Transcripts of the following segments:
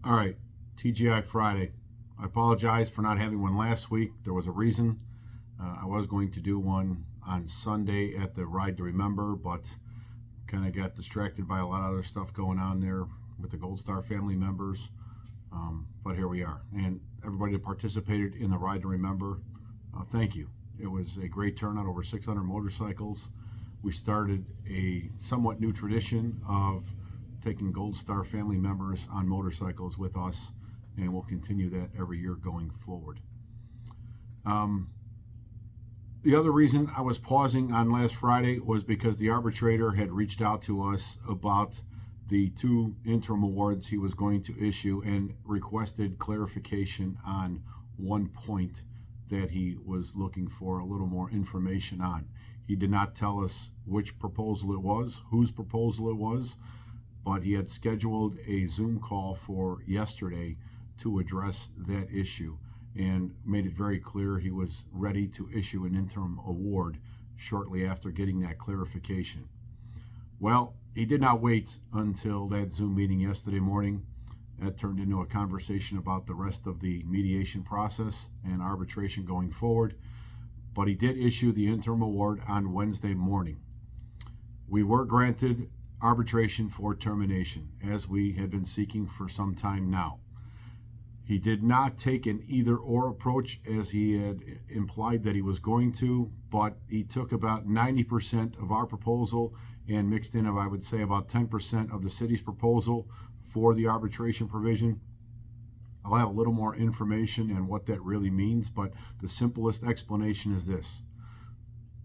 All right, TGI Friday. I apologize for not having one last week. There was a reason. I was going to do one on Sunday at the Ride to Remember, but kind of got distracted by a lot of other stuff going on there with the Gold Star family members. But here we are. And everybody that participated in the Ride to Remember, thank you. It was a great turnout, over 600 motorcycles. We started a somewhat new tradition of taking Gold Star family members on motorcycles with us, and we'll continue that every year going forward. The other reason I was pausing on last Friday was because the arbitrator had reached out to us about the 2 interim awards he was going to issue and requested clarification on one point that he was looking for a little more information on. He did not tell us which proposal it was, whose proposal it was, but he had scheduled a Zoom call for yesterday to address that issue and made it very clear he was ready to issue an interim award shortly after getting that clarification. Well, he did not wait until that Zoom meeting yesterday morning. That turned into a conversation about the rest of the mediation process and arbitration going forward, but he did issue the interim award on Wednesday morning. We were granted arbitration for termination, as we had been seeking for some time now. He did not take an either-or approach as he had implied that he was going to, but he took about 90% of our proposal and mixed in, I would say, about 10% of the city's proposal for the arbitration provision. I'll have a little more information and what that really means, but the simplest explanation is this.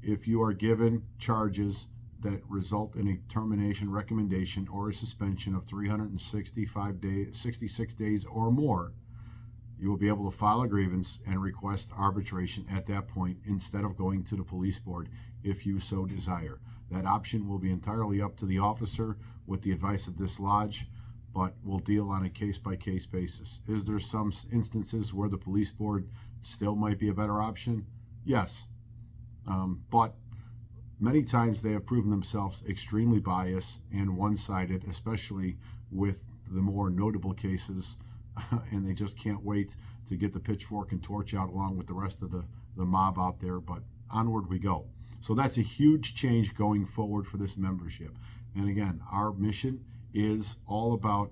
If you are given charges that result in a termination recommendation or a suspension of 66 days or more, you will be able to file a grievance and request arbitration at that point instead of going to the police board if you so desire. That option will be entirely up to the officer with the advice of this lodge, but we'll deal on a case-by-case basis. Is there some instances where the police board still might be a better option? Yes. But many times they have proven themselves extremely biased and one-sided, especially with the more notable cases, and they just can't wait to get the pitchfork and torch out along with the rest of the mob out there, but onward we go. So that's a huge change going forward for this membership. And again, our mission is all about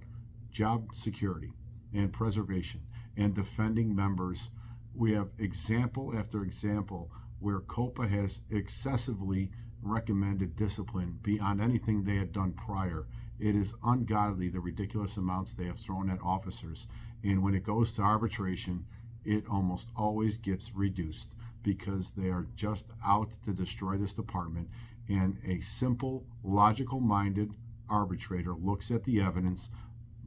job security and preservation and defending members. We have example after example where COPA has excessively recommended discipline beyond anything they had done prior. It is ungodly the ridiculous amounts they have thrown at officers. And when it goes to arbitration, it almost always gets reduced because they are just out to destroy this department. And a simple, logical-minded arbitrator looks at the evidence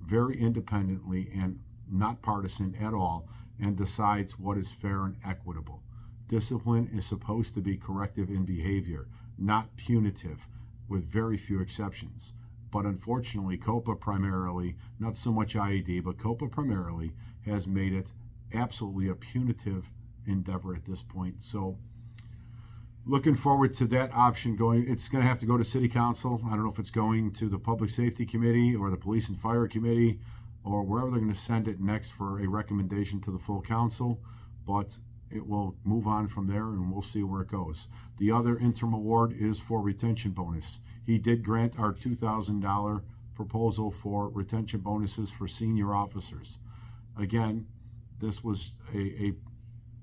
very independently and not partisan at all and decides what is fair and equitable. Discipline is supposed to be corrective in behavior, not punitive, with very few exceptions. But unfortunately, COPA primarily, not so much IED, but COPA primarily has made it absolutely a punitive endeavor at this point. So looking forward to that option going. It's going to have to go to City Council. I don't know if it's going to the Public Safety Committee or the Police and Fire Committee or wherever they're going to send it next for a recommendation to the full council, but it will move on from there and we'll see where it goes. The other interim award is for retention bonus. He did grant our $2,000 proposal for retention bonuses for senior officers. Again, this was a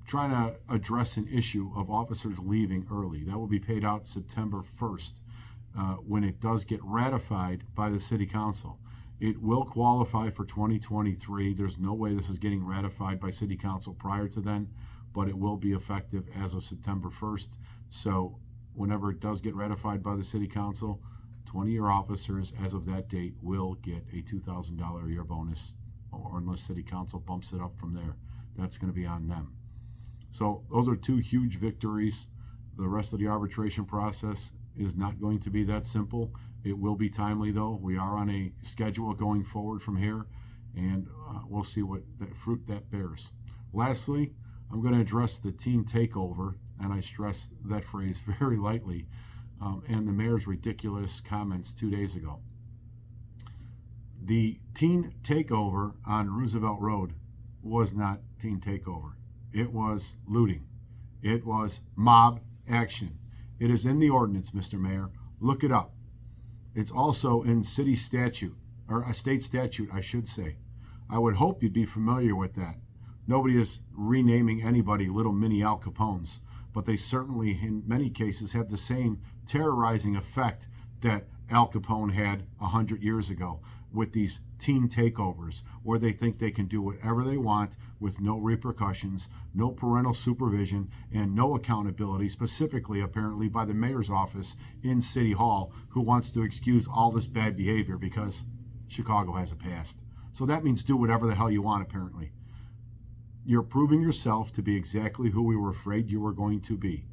trying to address an issue of officers leaving early. That will be paid out September 1st when it does get ratified by the City Council. It will qualify for 2023. There's no way this is getting ratified by City Council prior to then, but it will be effective as of September 1st. So whenever it does get ratified by the City Council, 20-year officers as of that date will get a $2,000 a year bonus, or unless City Council bumps it up from there. That's going to be on them. So those are 2 huge victories. The rest of the arbitration process is not going to be that simple. It will be timely, though. We are on a schedule going forward from here, and we'll see what that fruit that bears. Lastly, I'm going to address the team takeover, and I stress that phrase very lightly, and the mayor's ridiculous comments 2 days ago. The teen takeover on Roosevelt Road was not teen takeover. It was looting. It was mob action. It is in the ordinance, Mr. Mayor. Look it up. It's also in city statute, or a state statute, I should say. I would hope you'd be familiar with that. Nobody is renaming anybody little mini Al Capones, but they certainly, in many cases, have the same terrorizing effect that Al Capone had 100 years ago with these teen takeovers, where they think they can do whatever they want with no repercussions, no parental supervision, and no accountability, specifically, apparently, by the mayor's office in City Hall, who wants to excuse all this bad behavior because Chicago has a past. So that means do whatever the hell you want, apparently. You're proving yourself to be exactly who we were afraid you were going to be.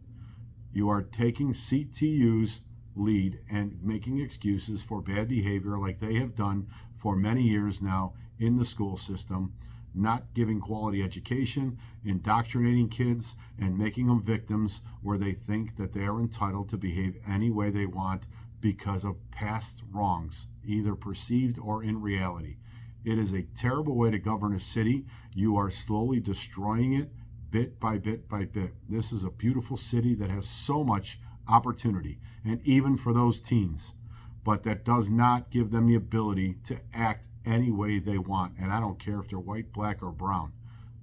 You are taking CTU's lead and making excuses for bad behavior like they have done for many years now in the school system, not giving quality education, indoctrinating kids, and making them victims where they think that they are entitled to behave any way they want because of past wrongs, either perceived or in reality. It is a terrible way to govern a city. You are slowly destroying it bit by bit by bit. This is a beautiful city that has so much opportunity, and even for those teens, but that does not give them the ability to act any way they want. And I don't care if they're white, black, or brown.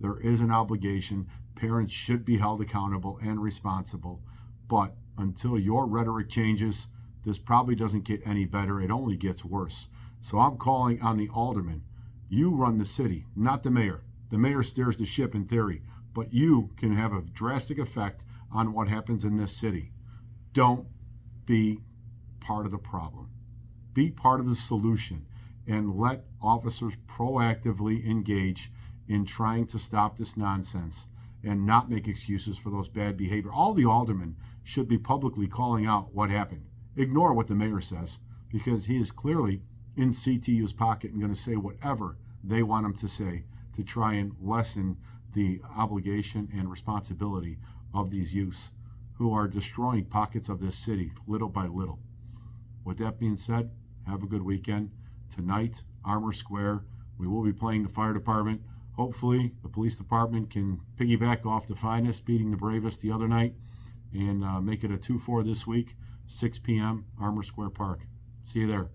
There is an obligation. Parents should be held accountable and responsible, but until your rhetoric changes, this probably doesn't get any better. It only gets worse. So I'm calling on the aldermen. You run the city, not the mayor. The mayor steers the ship in theory, but you can have a drastic effect on what happens in this city. Don't be part of the problem. Be part of the solution, and let officers proactively engage in trying to stop this nonsense and not make excuses for those bad behavior. All the aldermen should be publicly calling out what happened. Ignore what the mayor says, because he is clearly in CTU's pocket and going to say whatever they want him to say to try and lessen the obligation and responsibility of these youths who are destroying pockets of this city little by little. With that being said, have a good weekend. Tonight, Armour Square, we will be playing the fire department. Hopefully, the police department can piggyback off the finest, beating the bravest the other night, and make it a 2-4 this week, 6 p.m., Armour Square Park. See you there.